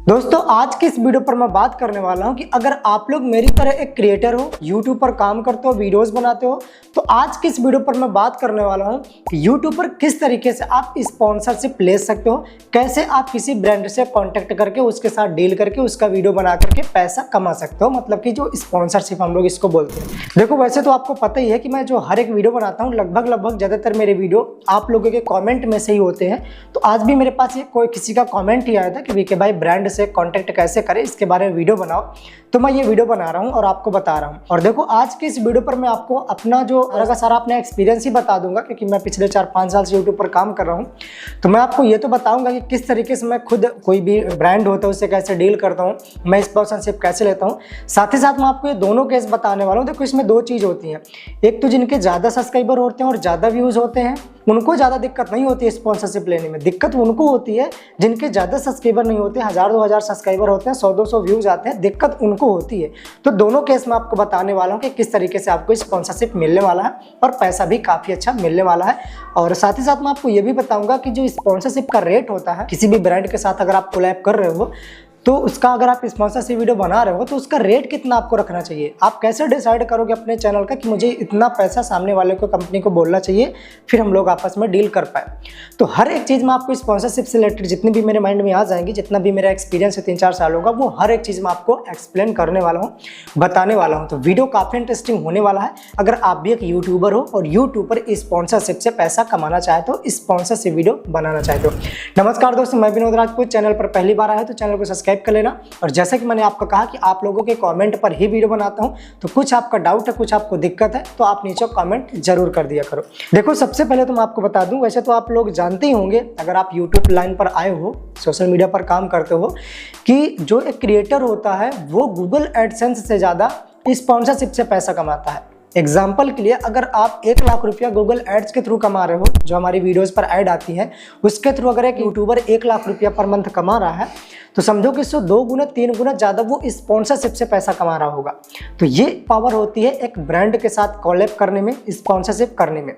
दोस्तों आज की इस वीडियो पर मैं बात करने वाला हूं कि अगर आप लोग मेरी तरह एक क्रिएटर हो, यूट्यूब पर काम करते हो, वीडियोस बनाते हो, तो आज की इस वीडियो पर मैं बात करने वाला हूं कि यूट्यूब पर किस तरीके से आप स्पॉन्सरशिप ले सकते हो, कैसे आप किसी ब्रांड से कांटेक्ट करके उसके साथ डील करके उसका वीडियो बना करके पैसा कमा सकते हो। मतलब कि जो स्पॉन्सरशिप हम लोग इसको बोलते हैं। देखो वैसे तो आपको पता ही है कि मैं जो हर एक वीडियो बनाता हूँ लगभग ज़्यादातर मेरे वीडियो आप लोगों के कॉमेंट में से ही होते हैं। तो आज भी मेरे पास कोई किसी का कॉमेंट ही आया था कि वीके भाई ब्रांड से कांटेक्ट कैसे करें, इसके बारे में वीडियो बनाओ। तो मैं ये वीडियो बना रहा हूँ और आपको बता रहा हूँ। और देखो आज की इस वीडियो पर मैं आपको अपना जो सारा अपना एक्सपीरियंस ही बता दूंगा, क्योंकि मैं पिछले 4-5 साल से यूट्यूब पर काम कर रहा हूँ। तो मैं आपको ये तो बताऊंगा कि किस तरीके से मैं खुद कोई भी ब्रांड होता है उससे कैसे डील करता हूँ, मैं स्पॉन्सरशिप कैसे लेता हूँ। साथ ही साथ मैं आपको ये दोनों केस बताने वाला हूँ। देखो इसमें दो चीज़ होती हैं, एक तो जिनके ज़्यादा सब्सक्राइबर होते हैं और ज़्यादा व्यूज़ होते हैं उनको ज़्यादा दिक्कत नहीं होती है स्पॉन्सरशिप लेने में। दिक्कत उनको होती है जिनके ज़्यादा सब्सक्राइबर नहीं होते, 1000-2000 सब्सक्राइबर होते हैं, 100-200 व्यूज़ आते हैं, दिक्कत उनको होती है। तो दोनों केस में आपको बताने वाला हूँ कि किस तरीके से आपको स्पॉन्सरशिप मिलने वाला है और पैसा भी काफ़ी अच्छा मिलने वाला है। और साथ ही साथ मैं आपको ये भी बताऊँगा कि जो स्पॉन्सरशिप का रेट होता है, किसी भी ब्रांड के साथ अगर आप कोलैब कर रहे हो तो उसका अगर आप स्पॉन्सरशिप वीडियो बना रहे हो तो उसका रेट कितना आपको रखना चाहिए। आप कैसे डिसाइड करोगे अपने चैनल का कि मुझे इतना पैसा सामने वाले को, कंपनी को बोलना चाहिए, फिर हम लोग आपस में डील कर पाए। तो हर एक चीज़ में आपको स्पॉन्सरशिप से रिलेटेड जितनी भी मेरे माइंड में आ जाएंगी, जितना भी मेरा एक्सपीरियंस है 3-4 सालों का, वो हर एक चीज़ में आपको एक्सप्लेन करने वाला हूँ, बताने वाला हूँ। तो वीडियो काफ़ी इंटरेस्टिंग होने वाला है। अगर आप भी एक यूट्यूबर हो और यूट्यूब पर स्पॉन्सरशिप से पैसा कमाना चाहते हो, स्पॉन्सरशिप वीडियो बनाना चाहते हो। नमस्कार दोस्तों, मैं विनोद राजपूत। चैनल पर पहली बार आया तो चैनल को सब्सक्राइब कर लेना। और जैसे कि मैंने आपको कहा कि आप लोगों के कमेंट पर ही वीडियो बनाता हूं, तो कुछ आपका डाउट है, कुछ आपको दिक्कत है, तो आप नीचे कमेंट जरूर कर दिया करो। देखो सबसे पहले तो मैं आपको बता दूं, वैसे तो आप लोग जानते ही होंगे अगर आप यूट्यूब लाइन पर आए हो, सोशल मीडिया पर काम करते हो, कि जो एक क्रिएटर होता है वो गूगल एडसेंस से ज़्यादा स्पॉन्सरशिप से पैसा कमाता है। एग्जाम्पल के लिए अगर आप 1 लाख रुपया गूगल एड्स के थ्रू कमा रहे हो, जो हमारी वीडियोस पर ऐड आती है उसके थ्रू अगर एक यूट्यूबर 1 लाख रुपया पर मंथ कमा रहा है, तो समझो कि इससे 2 गुना 3 गुना ज़्यादा वो स्पॉन्सरशिप से पैसा कमा रहा होगा। तो ये पावर होती है एक ब्रांड के साथ कोलैब करने में, स्पॉन्सरशिप करने में।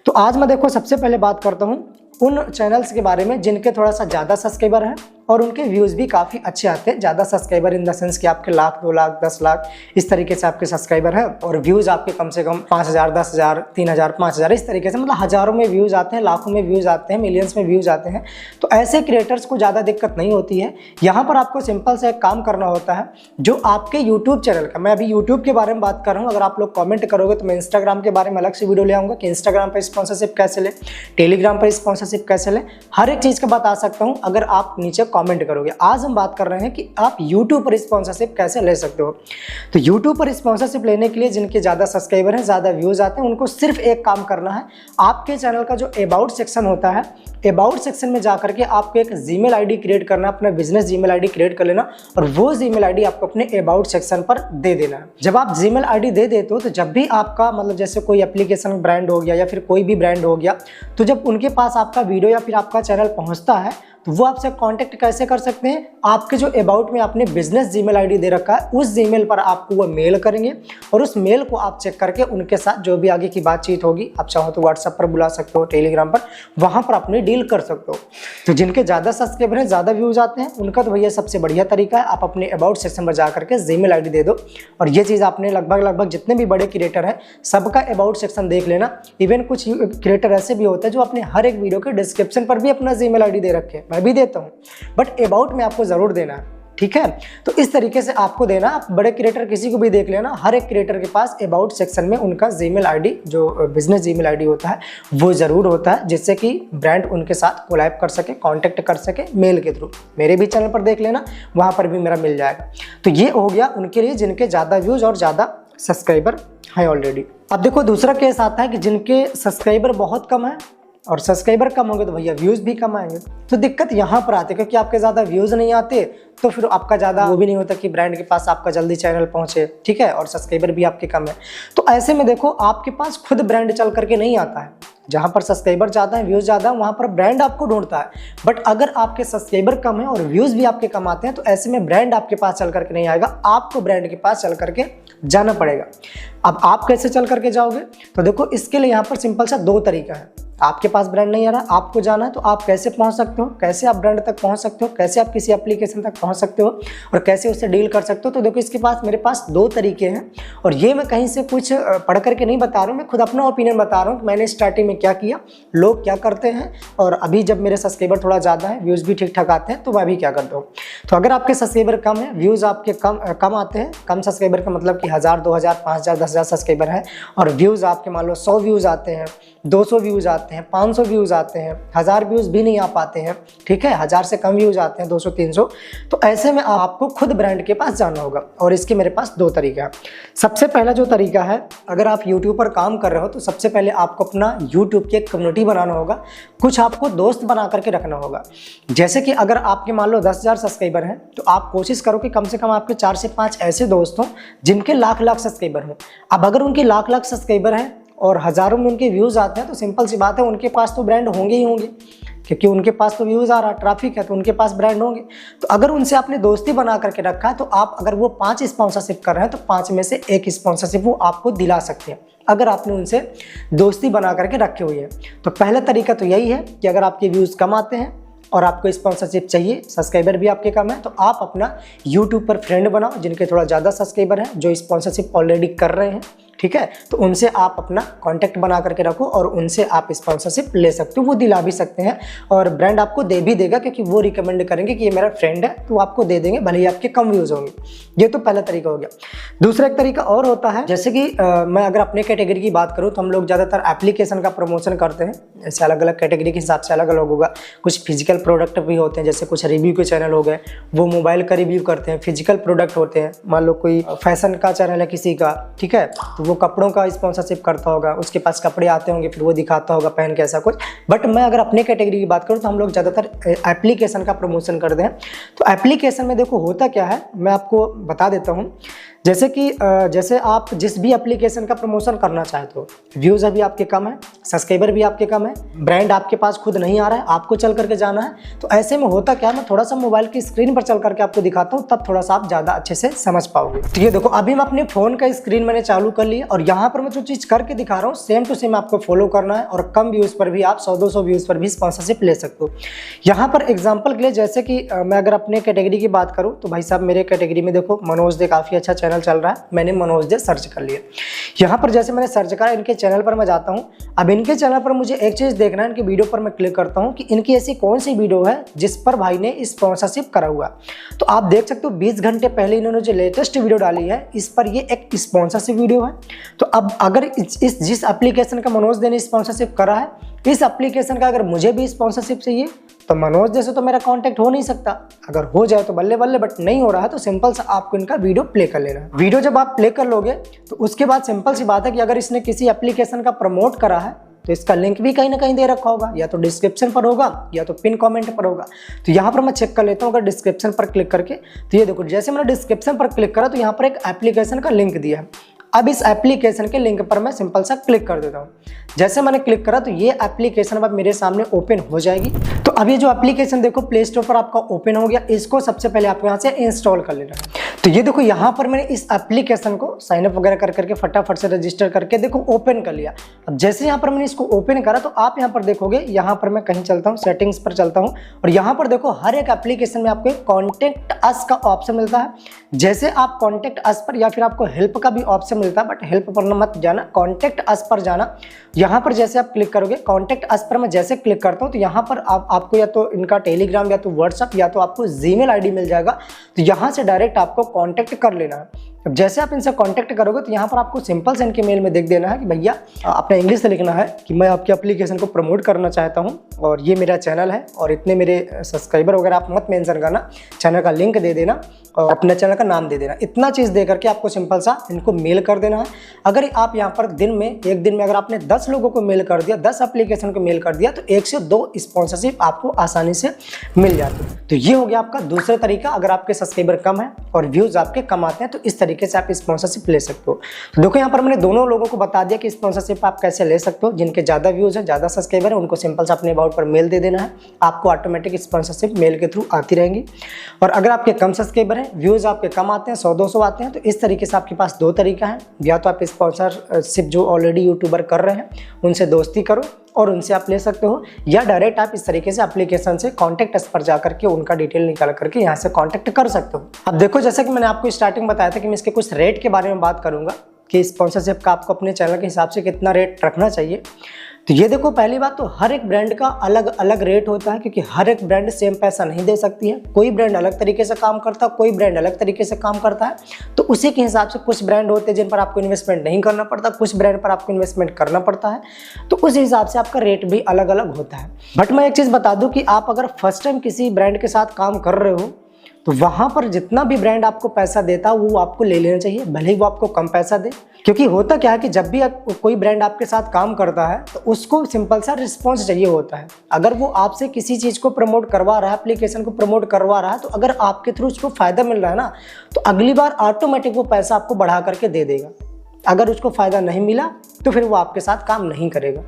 तो आज मैं देखो सबसे पहले बात करता हूँ उन चैनल्स के बारे में जिनके थोड़ा सा ज़्यादा सब्सक्राइबर है और उनके व्यूज़ भी काफ़ी अच्छे आते हैं। ज़्यादा सब्सक्राइबर इन द सेंस कि आपके 1 लाख 2 लाख 10 लाख इस तरीके से आपके सब्सक्राइबर हैं और व्यूज़ आपके कम से कम 5000 10,000 3000 5000 इस तरीके से, मतलब हज़ारों में व्यूज़ आते हैं, लाखों में व्यूज़ आते हैं, मिलियंस में व्यूज़ आते हैं। तो ऐसे क्रिएटर्स को ज़्यादा दिक्कत नहीं होती है। यहाँ पर आपको सिंपल से एक काम करना होता है, जो आपके यूट्यूब चैनल का, मैं अभी यूट्यूब के बारे में बात कर रहा हूँ, अगर आप लोग कॉमेंट करोगे तो मैं इंस्टाग्राम के बारे में अलग से वीडियो ले आऊँगा कि इंस्टाग्राम पर स्पॉन्सरशिप कैसे ले, टेलीग्राम पर स्पॉन्सरशिप कैसे ले, हर एक चीज़ का बता सकता हूँ अगर आप नीचे कॉमेंट करोगे। आज हम बात कर रहे हैं कि आप YouTube पर स्पॉन्सरशिप कैसे ले सकते हो। तो YouTube पर स्पॉन्सरशिप लेने के लिए जिनके ज़्यादा सब्सक्राइबर हैं, ज़्यादा व्यूज़ आते हैं, उनको सिर्फ एक काम करना है। आपके चैनल का जो अबाउट सेक्शन होता है, अबाउट सेक्शन में जाकर के आपको एक जीमेल आईडी क्रिएट करना, अपना बिजनेस जीमेल आईडी क्रिएट कर लेना और वो जीमेल आईडी आपको अपने अबाउट सेक्शन पर दे देना है। जब आप जीमेल आईडी दे देते हो तो जब भी आपका, मतलब जैसे कोई एप्लीकेशन ब्रांड हो गया या फिर कोई भी ब्रांड हो गया, तो जब उनके पास आपका वीडियो या फिर आपका चैनल पहुंचता है तो वो आपसे कांटेक्ट कैसे कर सकते हैं। आपके जो अबाउट में आपने बिजनेस जीमेल आईडी दे रखा है, उस जीमेल पर आपको वो मेल करेंगे और उस मेल को आप चेक करके उनके साथ जो भी आगे की बातचीत होगी, आप चाहो तो व्हाट्सएप पर बुला सकते हो, टेलीग्राम पर, वहां पर अपनी डील कर सकते हो। तो जिनके ज़्यादा सब्सक्राइबर हैं, ज़्यादा व्यूज आते हैं, उनका तो भैया सबसे बढ़िया तरीका है, आप अपने अबाउट सेक्शन पर जाकर के जीमेल आईडी दे दो। और ये चीज़ आपने लगभग जितने भी बड़े क्रिएटर हैं सबका अबाउट सेक्शन देख लेना। इवन कुछ क्रिएटर ऐसे भी होते हैं जो अपने हर एक वीडियो के डिस्क्रिप्शन पर भी अपना जीमेल आईडी दे रखे हैं, मैं भी देता हूँ, बट अबाउट में आपको जरूर देना है, ठीक है। तो इस तरीके से आपको देना। आप बड़े क्रिएटर किसी को भी देख लेना, हर एक क्रिएटर के पास अबाउट सेक्शन में उनका जीमेल आईडी, जो बिजनेस जीमेल आईडी होता है, वो जरूर होता है, जिससे कि ब्रांड उनके साथ कोलैब कर सके, कांटेक्ट कर सके मेल के थ्रू। मेरे भी चैनल पर देख लेना, वहां पर भी मेरा मिल जाएगा। तो ये हो गया उनके लिए जिनके ज़्यादा व्यूज और ज़्यादा सब्सक्राइबर है ऑलरेडी। अब देखो दूसरा केस आता है कि जिनके सब्सक्राइबर बहुत कम है और सब्सक्राइबर कम होंगे तो भैया व्यूज़ भी कम आएंगे। तो दिक्कत यहाँ पर आती है, क्योंकि आपके ज़्यादा व्यूज़ नहीं आते तो फिर आपका ज़्यादा वो भी नहीं होता कि ब्रांड के पास आपका जल्दी चैनल पहुँचे, ठीक है, और सब्सक्राइबर भी आपके कम है। तो ऐसे में देखो आपके पास खुद ब्रांड चल करके नहीं आता है। जहाँ पर सब्सक्राइबर ज़्यादा है, व्यूज़ ज़्यादा है, वहाँ पर ब्रांड आपको ढूंढता है। बट अगर आपके सब्सक्राइबर कम है और व्यूज़ भी आपके कम आते हैं, तो ऐसे में ब्रांड आपके पास चल करके नहीं आएगा, आपको ब्रांड के पास चल करके जाना पड़ेगा। अब आप कैसे चल करके जाओगे, तो देखो इसके लिए यहाँ पर सिंपल सा 2 तरीका है। आपके पास ब्रांड नहीं आ रहा, आपको जाना है, तो आप कैसे पहुंच सकते हो, कैसे आप ब्रांड तक पहुंच सकते हो, कैसे आप किसी एप्लीकेशन तक पहुंच सकते हो और कैसे उससे डील कर सकते हो। तो देखो इसके पास मेरे पास 2 तरीके हैं और ये मैं कहीं से कुछ पढ़ करके नहीं बता रहा हूँ, मैं खुद अपना ओपिनियन बता रहा हूँ कि मैंने स्टार्टिंग में क्या किया, लोग क्या करते हैं और अभी जब मेरे सब्सक्राइबर थोड़ा ज़्यादा है, व्यूज़ भी ठीक ठाक आते हैं, तो मैं भी क्या करता हूँ। तो अगर आपके सब्सक्राइबर कम है, व्यूज़ आपके कम आते हैं, कम सब्सक्राइबर का मतलब कि 1000, 2000, 5000, 10,000 सब्सक्राइबर है और व्यूज़ आपके मान लो 100 व्यूज़ आते हैं, 200 व्यूज़ आते हैं, 500 व्यूज़ आते हैं, 1000 व्यूज़ भी नहीं आ पाते हैं, ठीक है, 1000 से कम व्यूज़ आते हैं, 200, 300, तो ऐसे में आपको खुद ब्रांड के पास जाना होगा और इसके मेरे पास 2 तरीका है। सबसे पहला जो तरीका है, अगर आप यूट्यूब पर काम कर रहे हो तो सबसे पहले आपको अपना यूट्यूब की एक कम्युनिटी बनाना होगा, कुछ आपको दोस्त बना करके रखना होगा। जैसे कि अगर आपके मान लो 10,000 सब्सक्राइबर हैं तो आप कोशिश करो कि कम से कम आपके 4 से 5 ऐसे दोस्त हों जिनके लाख लाख सब्सक्राइबर हों। अब अगर उनके लाख लाख सब्सक्राइबर हैं और हज़ारों में उनके व्यूज़ आते हैं तो सिंपल सी बात है, उनके पास तो ब्रांड होंगे ही होंगे, क्योंकि उनके पास तो व्यूज़ आ रहा, ट्रैफिक है, तो उनके पास ब्रांड होंगे। तो अगर उनसे आपने दोस्ती बना करके रखा है तो आप अगर वो 5 स्पॉन्सरशिप कर रहे हैं तो 5 में से 1 स्पॉन्सरशिप वो आपको दिला सकते हैं अगर आपने उनसे दोस्ती बना करके रखी हुई है। तो पहला तरीका तो यही है कि अगर आपके व्यूज़ कम आते हैं और आपको स्पॉन्सरशिप चाहिए, सब्सक्राइबर भी आपके कम है, तो आप अपना यूट्यूब पर फ्रेंड बनाओ जिनके थोड़ा ज़्यादा सब्सक्राइबर हैं, जो स्पॉन्सरशिप ऑलरेडी कर रहे हैं, ठीक है, तो उनसे आप अपना कांटेक्ट बना करके रखो और उनसे आप स्पॉन्सरशिप ले सकते हो, वो दिला भी सकते हैं और ब्रांड आपको दे भी देगा, क्योंकि वो रिकमेंड करेंगे कि ये मेरा फ्रेंड है, तो आपको दे देंगे, भले ही आपके कम व्यूज़ होंगे। ये तो पहला तरीका हो गया। दूसरा एक तरीका और होता है, जैसे कि मैं अगर अपने कैटेगरी की बात करूँ तो हम लोग ज़्यादातर एप्लीकेशन का प्रमोशन करते हैं। ऐसे अलग अलग कैटेगरी के हिसाब से अलग अलग होगा, कुछ फिजिकल प्रोडक्ट भी होते हैं, जैसे कुछ रिव्यू के चैनल हो गए, वो मोबाइल का रिव्यू करते हैं, फिजिकल प्रोडक्ट होते हैं, मान लो कोई फैशन का चैनल है किसी का, ठीक है, तो वो कपड़ों का स्पॉन्सरशिप करता होगा, उसके पास कपड़े आते होंगे, फिर वो दिखाता होगा पहन के ऐसा कुछ। बट मैं अगर अपने कैटेगरी की बात करूँ तो हम लोग ज़्यादातर एप्लीकेशन का प्रमोशन करते हैं। तो एप्लीकेशन में देखो होता क्या है, मैं आपको बता देता हूँ। जैसे आप जिस भी एप्लीकेशन का प्रमोशन करना चाहते हो, व्यूज़ अभी आपके कम है, सब्सक्राइबर भी आपके कम है, ब्रांड आपके पास खुद नहीं आ रहा है, आपको चल करके जाना है, तो ऐसे में होता क्या है, मैं थोड़ा सा मोबाइल की स्क्रीन पर चल करके आपको दिखाता हूँ, तब थोड़ा सा आप ज़्यादा अच्छे से समझ पाओगे। तो ये देखो अभी मैं अपने फ़ोन का स्क्रीन मैंने चालू कर लिया और यहाँ पर मैं जो चीज़ करके दिखा रहा हूँ सेम टू सेम आपको फॉलो करना है और कम व्यूज़ पर भी आप 100-200 व्यूज़ पर भी स्पॉन्सरशिप ले सकते हो। यहाँ पर एग्जाम्पल के लिए, जैसे कि मैं अगर अपने कैटेगरी की बात करूँ तो भाई साहब मेरे कैटेगरी में देखो मनोज दे काफ़ी अच्छा चैनल चल रहा है, मैंने मनोज दे सर्च कर लिया। यहाँ पर जैसे मैंने सर्च करा, इनके चैनल पर मैं जाता हूँ। अब इनके चैनल पर मुझे एक चीज़ देखना है, इनकी वीडियो पर मैं क्लिक करता हूँ कि इनकी ऐसी कौन सी वीडियो है जिस पर भाई ने स्पॉन्सरशिप करा हुआ। तो आप देख सकते हो 20 घंटे पहले इन्होंने जो लेटेस्ट वीडियो डाली है, इस पर ये एक स्पॉन्सरशिप वीडियो है। तो अब अगर जिस एप्लीकेशन का मनोज दे ने स्पॉन्सरशिप करा है, इस एप्लीकेशन का अगर मुझे भी स्पॉन्सरशिप चाहिए तो मनोज जैसे तो मेरा कांटेक्ट हो नहीं सकता। अगर हो जाए तो बल्ले बल्ले, बट नहीं हो रहा है तो सिंपल सा आपको इनका वीडियो प्ले कर लेना है। वीडियो जब आप प्ले कर लोगे तो उसके बाद सिंपल सी बात है कि अगर इसने किसी एप्लीकेशन का प्रमोट करा है तो इसका लिंक भी कहीं ना कहीं दे रखा होगा, या तो डिस्क्रिप्शन पर होगा या तो पिन कमेंट पर होगा। तो यहाँ पर मैं चेक कर लेता हूँ, अगर डिस्क्रिप्शन पर क्लिक करके, तो ये देखो जैसे मैंने डिस्क्रिप्शन पर क्लिक करा तो यहाँ पर एक एप्लीकेशन का लिंक दिया है। अब इस एप्लीकेशन के लिंक पर मैं सिंपल सा क्लिक कर देता हूँ। जैसे मैंने क्लिक करा तो ये एप्लीकेशन अब मेरे सामने ओपन हो जाएगी। तो अब ये जो एप्लीकेशन देखो प्ले स्टोर पर आपका ओपन हो गया, इसको सबसे पहले आपको यहाँ से इंस्टॉल कर लेना है। तो ये देखो यहाँ पर मैंने इस एप्लीकेशन को साइन अप वगैरह कर करके फटाफट से रजिस्टर करके देखो ओपन कर लिया। अब जैसे यहाँ पर मैंने इसको ओपन करा तो आप यहाँ पर देखोगे, यहाँ पर मैं कहीं चलता हूँ, सेटिंग्स पर चलता हूँ और यहाँ पर देखो हर एक एप्लीकेशन में आपको कॉन्टेक्ट अस का ऑप्शन मिलता है। जैसे आप कॉन्टेक्ट अस पर, या फिर आपको हेल्प का भी ऑप्शन मिलता है, बट हेल्प पर मत जाना, कॉन्टेक्ट अस पर जाना। यहाँ पर जैसे आप क्लिक करोगे, कॉन्टेक्ट अस पर मैं जैसे क्लिक करता हूँ तो यहाँ पर आपको या तो इनका टेलीग्राम या तो व्हाट्सअप या तो आपको जीमेल आईडी मिल जाएगा। तो यहाँ से डायरेक्ट आपको कॉन्टेक्ट कर लेना है। अब जैसे आप इनसे कांटेक्ट करोगे तो यहाँ पर आपको सिंपल से इनके मेल में देख देना है कि भैया अपने इंग्लिश से लिखना है कि मैं आपकी एप्लीकेशन को प्रमोट करना चाहता हूँ और ये मेरा चैनल है और इतने मेरे सब्सक्राइबर वगैरह आप मत मेंशन करना, चैनल का लिंक दे देना और अपने चैनल का नाम दे देना। इतना चीज़ दे करके आपको सिंपल सा इनको मेल कर देना है। अगर आप यहाँ पर एक दिन में अगर आपने 10 लोगों को मेल कर दिया, 10 एप्लीकेशन को मेल कर दिया तो 1 से 2 स्पॉन्सरशिप आपको आसानी से मिल जाती है। तो ये हो गया आपका दूसरा तरीका। अगर आपके सब्सक्राइबर कम है और व्यूज़ आपके कम आते हैं तो इस तरीके से आप स्पॉन्सरशिप ले सकते हो। तो देखो यहाँ पर मैंने दोनों लोगों को बता दिया कि स्पॉन्सरशिप आप कैसे ले सकते हो। जिनके ज़्यादा व्यूज़ है, ज़्यादा सब्सक्राइबर है, उनको सिंपल से अपने अबाउट पर मेल दे देना है, आपको ऑटोमेटिक स्पॉन्सरशिप मेल के थ्रू आती रहेंगी। और अगर आपके कम सब्सक्राइबर हैं, व्यूज़ आपके कम आते हैं, 100-200 आते हैं, तो इस तरीके से आपके पास 2 तरीका है। या तो आप स्पॉन्सरशिप जो ऑलरेडी यूट्यूबर कर रहे हैं उनसे दोस्ती करो और उनसे आप ले सकते हो, या डायरेक्ट आप इस तरीके से एप्लीकेशन से कॉन्टैक्ट अस पर जाकर के उनका डिटेल निकाल करके यहाँ से कॉन्टैक्ट कर सकते हो। अब देखो, जैसा कि मैंने आपको स्टार्टिंग बताया था कि मैं इसके कुछ रेट के बारे में बात करूँगा कि स्पॉन्सरशिप का आपको अपने चैनल के हिसाब से कितना रेट रखना चाहिए। तो ये देखो, पहली बात तो हर एक ब्रांड का अलग अलग रेट होता है, क्योंकि हर एक ब्रांड सेम पैसा नहीं दे सकती है। कोई ब्रांड अलग तरीके से काम करता है, कोई ब्रांड अलग तरीके से काम करता है। तो उसी के हिसाब से कुछ ब्रांड होते हैं जिन पर आपको इन्वेस्टमेंट नहीं करना पड़ता, कुछ ब्रांड पर आपको इन्वेस्टमेंट करना पड़ता है। तो उस हिसाब से आपका रेट भी अलग अलग होता है। बट मैं एक चीज़ बता दूँ कि आप अगर फर्स्ट टाइम किसी ब्रांड के साथ काम कर रहे हो तो वहाँ पर जितना भी ब्रांड आपको पैसा देता है वो आपको ले लेना चाहिए, भले ही वो आपको कम पैसा दे। क्योंकि होता क्या है कि जब भी कोई ब्रांड आपके साथ काम करता है तो उसको सिंपल सा रिस्पॉन्स चाहिए होता है। अगर वो आपसे किसी चीज़ को प्रमोट करवा रहा है, एप्लीकेशन को प्रमोट करवा रहा है, तो अगर आपके थ्रू उसको फ़ायदा मिल रहा है ना, तो अगली बार ऑटोमेटिक वो पैसा आपको बढ़ा करके दे देगा। अगर उसको फ़ायदा नहीं मिला तो फिर वो आपके साथ काम नहीं करेगा।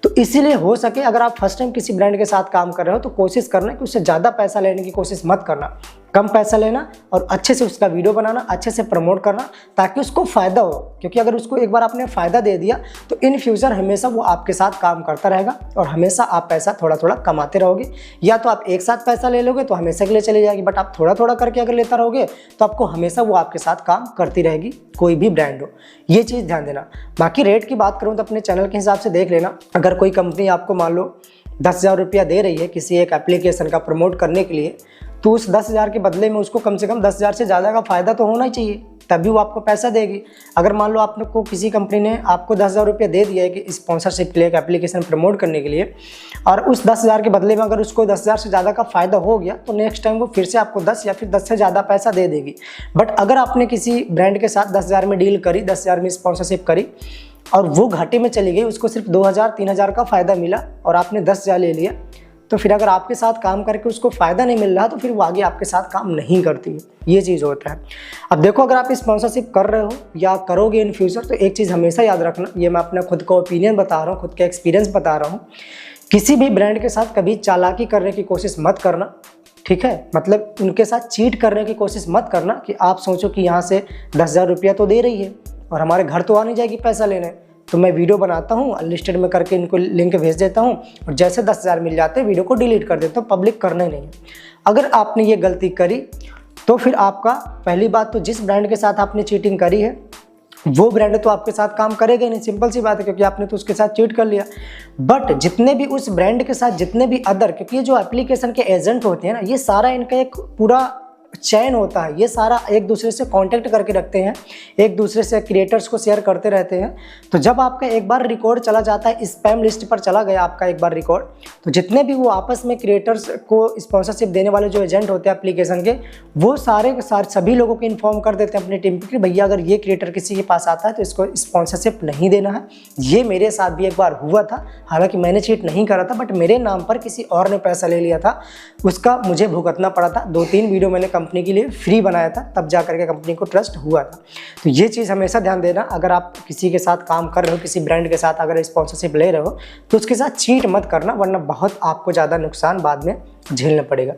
तो इसीलिए हो सके अगर आप फर्स्ट टाइम किसी ब्रांड के साथ काम कर रहे हो तो कोशिश करना कि उससे ज़्यादा पैसा लेने की कोशिश मत करना, कम पैसा लेना और अच्छे से उसका वीडियो बनाना, अच्छे से प्रमोट करना, ताकि उसको फ़ायदा हो। क्योंकि अगर उसको एक बार आपने फ़ायदा दे दिया तो इन फ्यूचर हमेशा वो आपके साथ काम करता रहेगा और हमेशा आप पैसा थोड़ा थोड़ा कमाते रहोगे। या तो आप एक साथ पैसा ले लोगे तो हमेशा के लिए चली जाएगी, बट आप थोड़ा थोड़ा करके अगर लेता रहोगे तो आपको हमेशा वो आपके साथ काम करती रहेगी, कोई भी ब्रांड हो। ये चीज़ ध्यान देना। बाकी रेट की बात करूँ तो अपने चैनल के हिसाब से देख लेना। अगर कोई कंपनी आपको मान लो 10,000 रुपया दे रही है किसी एक एप्लीकेशन का प्रमोट करने के लिए, तो उस 10,000 के बदले में उसको कम से कम 10,000 से ज़्यादा का फ़ायदा तो होना ही चाहिए, तभी वो आपको पैसा देगी। अगर मान लो आपको किसी कंपनी ने आपको 10,000 रुपया दे दिया है कि स्पॉन्सरशिप के लिए, एक एप्लीकेशन प्रमोट करने के लिए, और उस 10,000 के बदले में अगर उसको 10,000 से ज़्यादा का फ़ायदा हो गया तो नेक्स्ट टाइम वो फिर से आपको 10 या फिर 10 से ज़्यादा पैसा दे देगी। बट अगर आपने किसी ब्रांड के साथ 10,000 में डील करी, 10,000 में स्पॉन्सरशिप करी और वो घाटे में चली गई, उसको सिर्फ 2,000-3,000 का फ़ायदा मिला और आपने 10,000 ले लिया, तो फिर अगर आपके साथ काम करके उसको फ़ायदा नहीं मिल रहा तो फिर वो आगे आपके साथ काम नहीं करती है। ये चीज़ होता है। अब देखो, अगर आप स्पॉन्सरशिप कर रहे हो या करोगे इन फ्यूचर, तो एक चीज़ हमेशा याद रखना, ये मैं अपना खुद का ओपिनियन बता रहा हूँ, खुद का एक्सपीरियंस बता रहा हूँ, किसी भी ब्रांड के साथ कभी चालाकी करने की कोशिश मत करना, ठीक है। मतलब उनके साथ चीट करने की कोशिश मत करना कि आप सोचो कि यहाँ से 10,000 रुपया तो दे रही है और हमारे घर तो आ नहीं जाएगी पैसा लेने, तो मैं वीडियो बनाता हूँ, अनलिस्टेड में करके इनको लिंक भेज देता हूँ और जैसे 10,000 मिल जाते हैं वीडियो को डिलीट कर देता हूँ, पब्लिक करना ही नहीं है। अगर आपने ये गलती करी तो फिर आपका, पहली बात तो जिस ब्रांड के साथ आपने चीटिंग करी है वो ब्रांड तो आपके साथ काम करेगा नहीं, सिंपल सी बात है, क्योंकि आपने तो उसके साथ चीट कर लिया। बट जितने भी उस ब्रांड के साथ जितने भी अदर, क्योंकि ये जो एप्लीकेशन के एजेंट होते हैं ना, ये सारा इनका एक पूरा चैन होता है, ये सारा एक दूसरे से कांटेक्ट करके रखते हैं, एक दूसरे से क्रिएटर्स को शेयर करते रहते हैं। तो जब आपका एक बार रिकॉर्ड चला जाता है, स्पैम लिस्ट पर चला गया आपका एक बार रिकॉर्ड, तो जितने भी वो आपस में क्रिएटर्स को स्पॉन्सरशिप देने वाले जो एजेंट होते हैं एप्लीकेशन के, वो सारे सभी लोगों को इन्फॉर्म कर देते हैं अपनी टीम पर कि भैया अगर ये क्रिएटर किसी के पास आता है तो इसको स्पॉन्सरशिप नहीं देना है। ये मेरे साथ भी एक बार हुआ था, हालांकि मैंने चीट नहीं करा था, बट मेरे नाम पर किसी और ने पैसा ले लिया था, उसका मुझे भुगतना पड़ा था। 2-3 वीडियो मैंने कंपनी के लिए फ्री बनाया था, तब जा करके कंपनी को ट्रस्ट हुआ था। तो ये चीज़ हमेशा ध्यान देना, अगर आप किसी के साथ काम कर रहे हो, किसी ब्रांड के साथ अगर स्पॉन्सरशिप ले रहे हो तो उसके साथ चीट मत करना, वरना बहुत आपको ज़्यादा नुकसान बाद में झेलना पड़ेगा।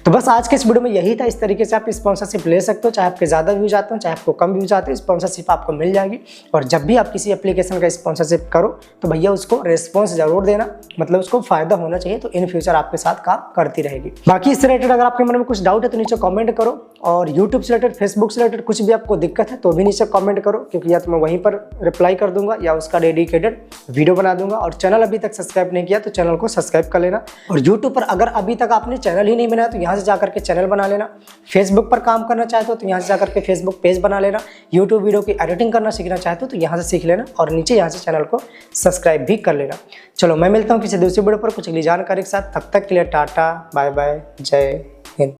तो बस आज के इस वीडियो में यही था। इस तरीके से आप स्पॉन्सरशिप ले सकते हो, चाहे आपके ज़्यादा व्यूज आते हो चाहे आपको कम व्यूज आते हो, स्पॉन्सरशिप आपको मिल जाएगी। और जब भी आप किसी एप्लीकेशन का स्पॉन्सरशिप करो तो भैया उसको रिस्पॉन्स जरूर देना, मतलब उसको फायदा होना चाहिए, तो इन फ्यूचर आपके साथ काम करती रहेगी। बाकी इससे रिलेटेड अगर आपके मन में कुछ डाउट है तो नीचे कॉमेंट करो, और यूट्यूब से रिलेटेड, फेसबुक से रिलेटेड कुछ भी आपको दिक्कत है तो भी नीचे कॉमेंट करो, क्योंकि या तो मैं वहीं पर रिप्लाई कर दूंगा या उसका डेडिकेटेड वीडियो बना दूंगा। और चैनल अभी तक सब्सक्राइब नहीं किया तो चैनल को सब्सक्राइब कर लेना। और यूट्यूब पर अगर अभी तक आपने चैनल ही नहीं बनाया तो यहाँ से जाकर के चैनल बना लेना। फेसबुक पर काम करना चाहते हो तो यहाँ से जाकर के फेसबुक पेज बना लेना। यूट्यूब वीडियो की एडिटिंग करना सीखना चाहते हो तो यहाँ से सीख लेना, और नीचे यहाँ से चैनल को सब्सक्राइब भी कर लेना। चलो मैं मिलता हूँ किसी दूसरी वीडियो पर कुछ अगली जानकारी के साथ, तब तक के लिए टाटा बाय बाय, जय